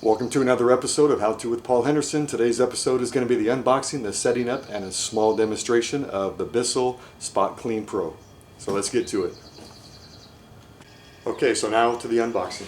Welcome to another episode of How To with Paul Henderson. Today's episode is going to be the unboxing, the setting up, and a small demonstration of the Bissell Spotclean PRO. So let's get to it. Okay, so now to the unboxing.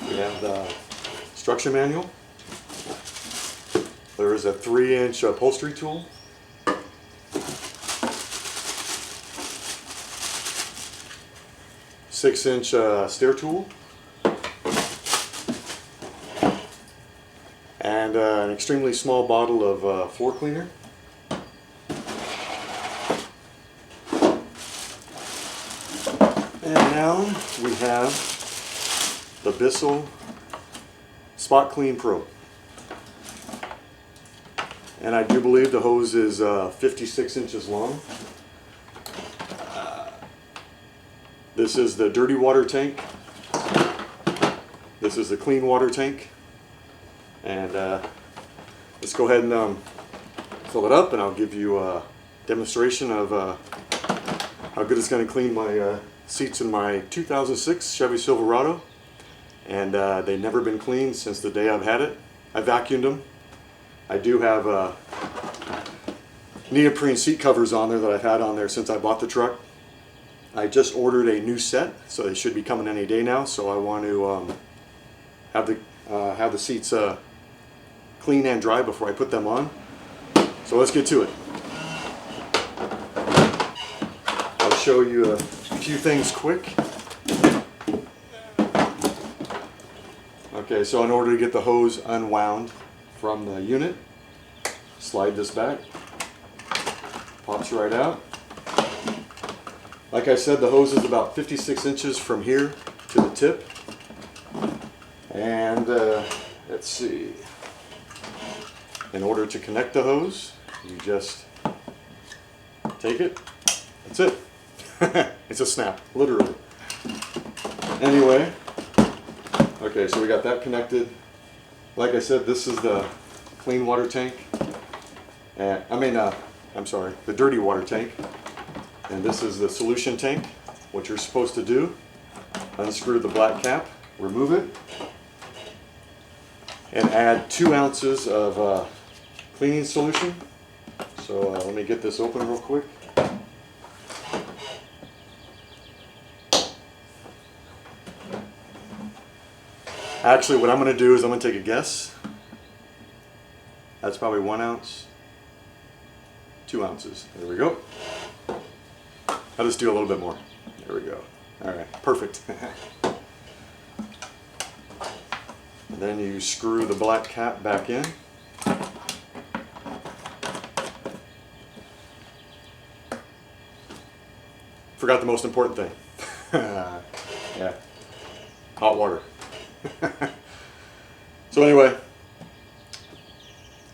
We have the instruction manual. There is a 3-inch upholstery tool. Six-inch stair tool, and an extremely small bottle of floor cleaner. And now we have the Bissell Spotclean PRO. And I do believe the hose is 56 inches long. This is the dirty water tank. This is the clean water tank. And let's go ahead and fill it up, and I'll give you a demonstration of how good it's going to clean my seats in my 2006 Chevy Silverado. And they've never been cleaned since the day I've had it. I vacuumed them. I do have neoprene seat covers on there that I've had on there since I bought the truck. I just ordered a new set, so they should be coming any day now. So I want to have the seats clean and dry before I put them on. So let's get to it. I'll show you a few things quick. Okay, so in order to get the hose unwound from the unit, slide this back, pops right out. Like I said, the hose is about 56 inches from here to the tip. And let's see. In order to connect the hose, you just take it. That's it. It's a snap, literally. Anyway, okay, so we got that connected. Like I said, this is the clean water tank. And I'm sorry, the dirty water tank. And this is the solution tank. What you're supposed to do, unscrew the black cap, remove it, and add 2 ounces of cleaning solution. So let me get this open real quick. Actually, what I'm going to do is I'm going to take a guess. That's probably 1 ounce, 2 ounces. There we go. I'll just do a little bit more. There we go. Alright, perfect. And then you screw the black cap back in. Forgot the most important thing. Yeah, hot water. So anyway,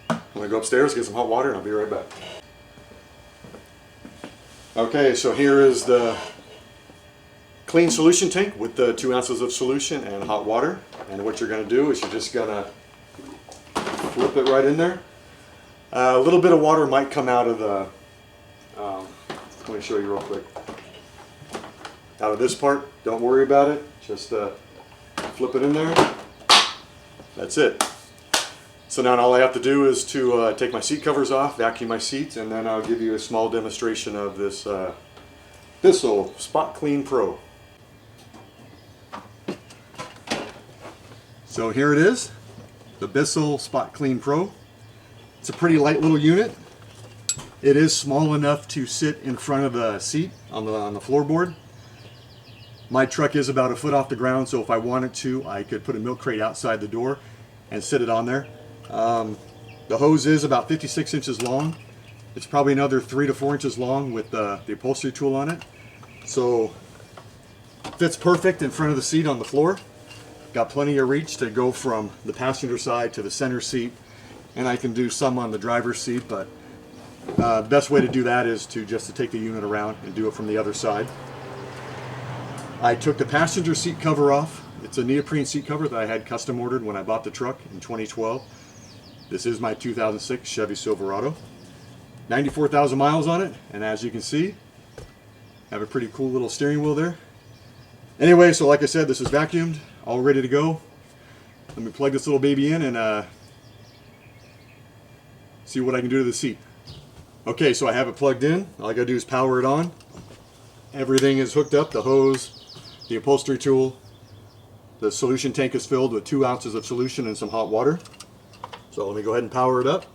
I'm going to go upstairs, get some hot water, and I'll be right back. Okay, so here is the clean solution tank with the 2 ounces of solution and hot water. And what you're going to do is you're just going to flip it right in there. A little bit of water might come out of the, let me show you real quick. Out of this part, don't worry about it. Just flip it in there. That's it. So now all I have to do is to take my seat covers off, vacuum my seats, and then I'll give you a small demonstration of this Bissell Spotclean PRO. So here it is, the Bissell Spotclean PRO. It's a pretty light little unit. It is small enough to sit in front of the seat on the floorboard. My truck is about a foot off the ground, so if I wanted to, I could put a milk crate outside the door and sit it on there. The hose is about 56 inches long. It's probably another 3 to 4 inches long with the upholstery tool on it. So fits perfect in front of the seat on the floor. Got plenty of reach to go from the passenger side to the center seat, and I can do some on the driver's seat, but the best way to do that is to take the unit around and do it from the other side. I took the passenger seat cover off. It's a neoprene seat cover that I had custom ordered when I bought the truck in 2012. This is my 2006 Chevy Silverado. 94,000 miles on it, and as you can see, I have a pretty cool little steering wheel there. Anyway, so like I said, this is vacuumed, all ready to go. Let me plug this little baby in and see what I can do to the seat. Okay, so I have it plugged in. All I gotta do is power it on. Everything is hooked up, the hose, the upholstery tool. The solution tank is filled with 2 ounces of solution and some hot water. So let me go ahead and power it up.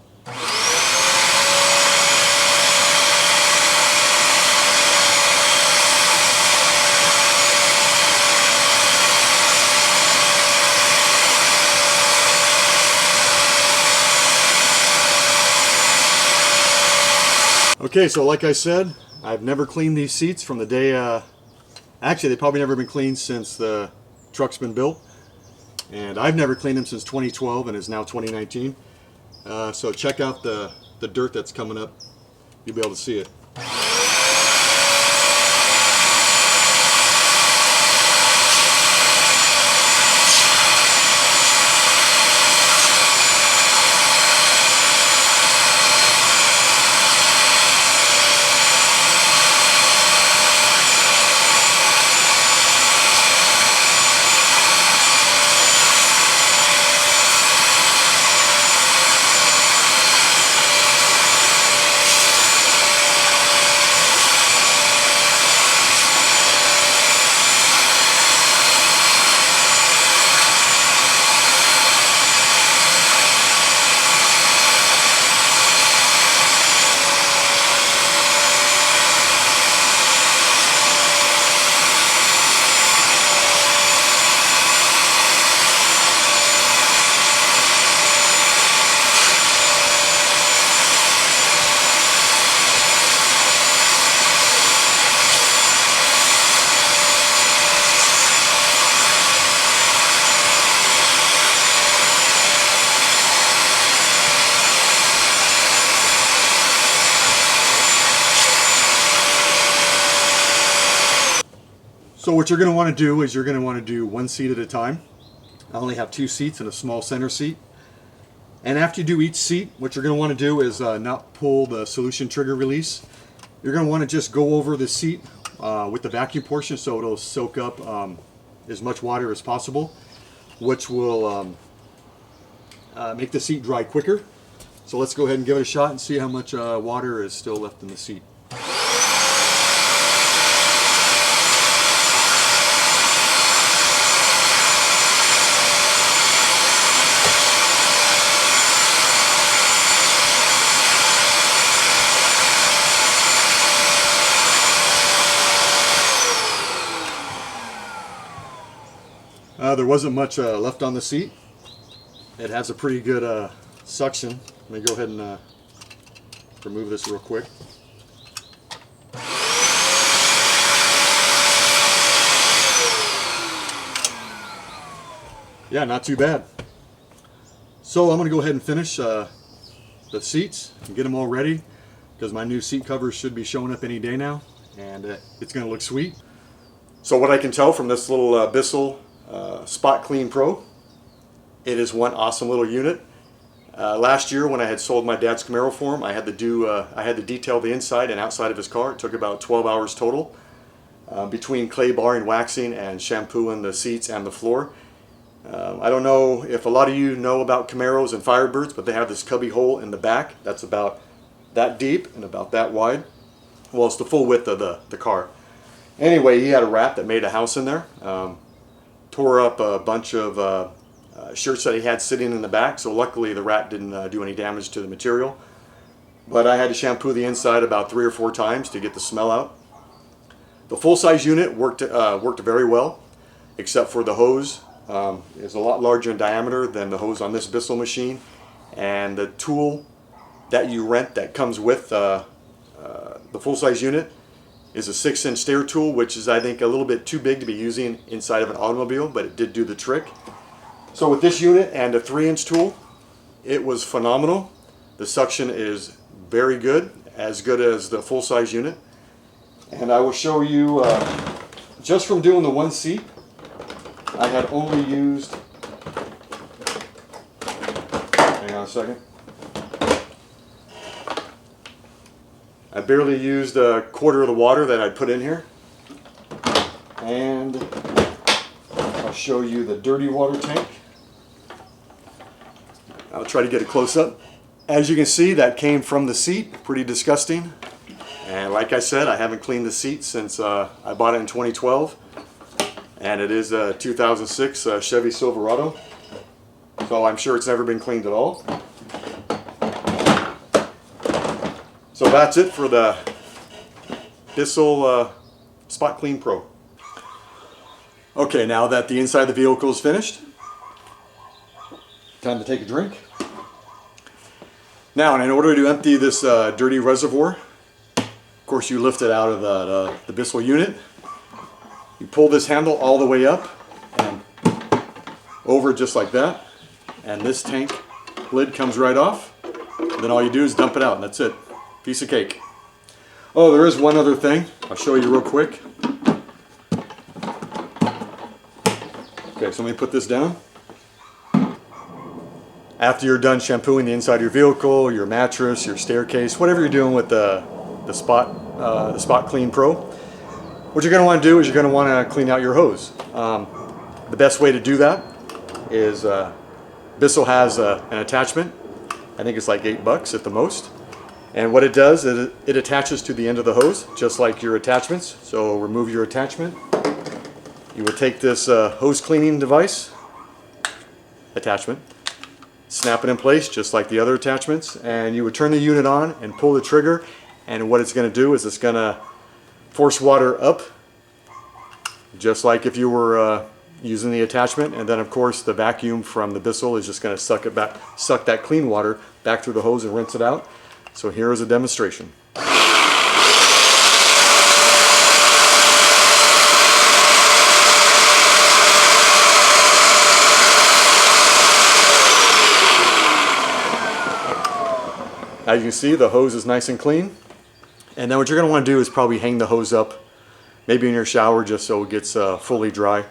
Okay, so like I said, I've never cleaned these seats from the day, actually they've probably never been cleaned since the truck's been built. And I've never cleaned them since 2012 and it's now 2019. So check out the dirt that's coming up. You'll be able to see it. So what you're going to want to do is you're going to want to do 1 seat at a time. I only have 2 seats and a small center seat. And after you do each seat, what you're going to want to do is not pull the solution trigger release. You're going to want to just go over the seat with the vacuum portion so it'll soak up as much water as possible, which will make the seat dry quicker. So let's go ahead and give it a shot and see how much water is still left in the seat. There wasn't much left on the seat. It has a pretty good suction. Let me go ahead and remove this real quick. Yeah, not too bad. So I'm going to go ahead and finish the seats and get them all ready because my new seat covers should be showing up any day now, and it's going to look sweet. So what I can tell from this little Bissell Spotclean PRO, it is one awesome little unit. Last year when I had sold my dad's Camaro for him, I had to detail the inside and outside of his car. It took about 12 hours total between clay barring, waxing, and shampooing the seats and the floor. I don't know if a lot of you know about Camaros and Firebirds, but they have this cubby hole in the back that's about that deep and about that wide. Well, it's the full width of the car. Anyway, he had a rat that made a house in there. Tore up a bunch of shirts that he had sitting in the back, so luckily the rat didn't do any damage to the material. But I had to shampoo the inside about 3 or 4 times to get the smell out. The full-size unit worked very well, except for the hose. It's a lot larger in diameter than the hose on this Bissell machine, and the tool that you rent that comes with the full-size unit is a 6-inch stair tool, which is, I think, a little bit too big to be using inside of an automobile, but it did do the trick. So with this unit and a 3-inch tool, it was phenomenal. The suction is very good as the full-size unit. And I will show you, just from doing the 1 seat, I had only used, hang on a second, I barely used a quarter of the water that I'd put in here. And show you the dirty water tank. I'll try to get a close-up. As you can see, that came from the seat. Pretty disgusting. And like I said, I haven't cleaned the seat since I bought it in 2012. And it is a 2006 Chevy Silverado. So I'm sure it's never been cleaned at all. So that's it for the Bissell Spotclean PRO. Okay, now that the inside of the vehicle is finished, time to take a drink. Now, in order to empty this dirty reservoir, of course you lift it out of the Bissell unit. You pull this handle all the way up and over just like that. And this tank lid comes right off. And then all you do is dump it out and that's it. Piece of cake. Oh, there is one other thing. I'll show you real quick. Okay, so let me put this down. After you're done shampooing the inside of your vehicle, your mattress, your staircase, whatever you're doing with the Spotclean PRO, what you're going to want to do is you're going to want to clean out your hose. The best way to do that is Bissell has an attachment. I think it's like $8 at the most. And what it does is it attaches to the end of the hose, just like your attachments. So remove your attachment. You would take this hose cleaning device attachment, snap it in place just like the other attachments, and you would turn the unit on and pull the trigger, and what it's going to do is it's going to force water up just like if you were using the attachment, and then of course the vacuum from the Bissell is just going to suck it back, suck that clean water back through the hose and rinse it out. So here is a demonstration. As you can see, the hose is nice and clean. And then what you're going to want to do is probably hang the hose up, maybe in your shower, just so it gets fully dry.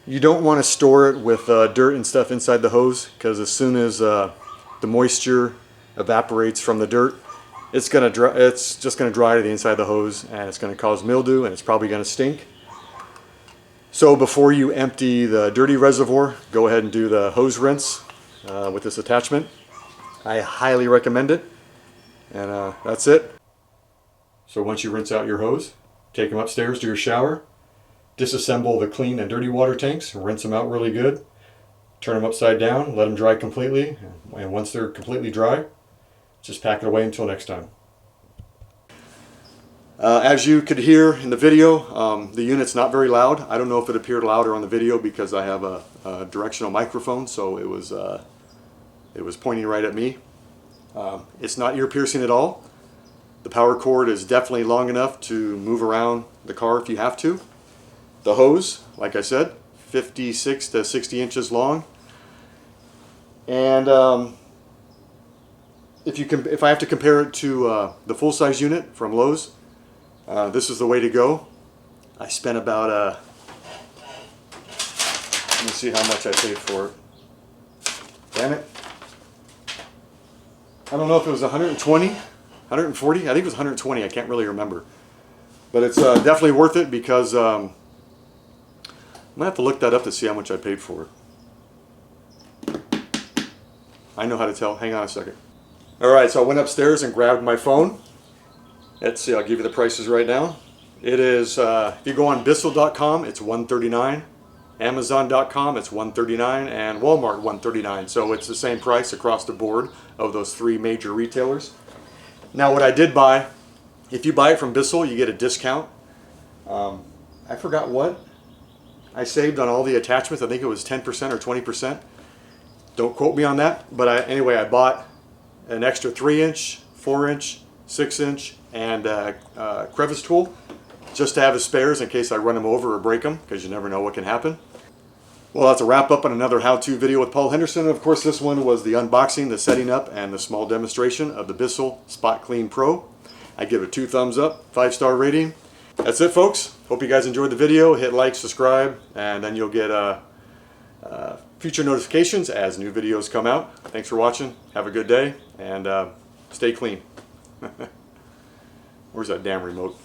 You don't want to store it with dirt and stuff inside the hose, because as soon as the moisture evaporates from the dirt, it's just going to dry to the inside of the hose, and it's going to cause mildew, and it's probably going to stink. So before you empty the dirty reservoir, go ahead and do the hose rinse with this attachment. I highly recommend it. And that's it. So once you rinse out your hose, take them upstairs to your shower, disassemble the clean and dirty water tanks, rinse them out really good, turn them upside down, let them dry completely, and once they're completely dry, just pack it away until next time. As you could hear in the video, the unit's not very loud. I don't know if it appeared louder on the video because I have a directional microphone, so it was pointing right at me. It's not ear piercing at all. The power cord is definitely long enough to move around the car if you have to. The hose, like I said, 56 to 60 inches long. And if I have to compare it to the full-size unit from Lowe's, this is the way to go. I spent about let me see how much I paid for it. Damn it. I don't know if it was 120, 140. I think it was 120. I can't really remember. But it's definitely worth it because I'm going to have to look that up to see how much I paid for it. I know how to tell. Hang on a second. Alright, so I went upstairs and grabbed my phone. Let's see, I'll give you the prices right now. It is, if you go on Bissell.com, it's $139. Amazon.com, it's $139, and Walmart $139. So it's the same price across the board of those three major retailers. Now what I did buy, if you buy it from Bissell, you get a discount. I forgot what I saved on all the attachments. I think it was 10% or 20%. Don't quote me on that. But anyway, I bought an extra 3-inch, 4-inch, 6-inch, and crevice tool just to have as spares in case I run them over or break them, because you never know what can happen. Well, that's a wrap up on another how-to video with Paul Henderson. Of course, this one was the unboxing, the setting up, and the small demonstration of the Bissell Spotclean PRO. I give it 2 thumbs up, 5-star rating. That's it, folks. Hope you guys enjoyed the video. Hit like, subscribe, and then you'll get future notifications as new videos come out. Thanks for watching. Have a good day, and stay clean. Where's that damn remote?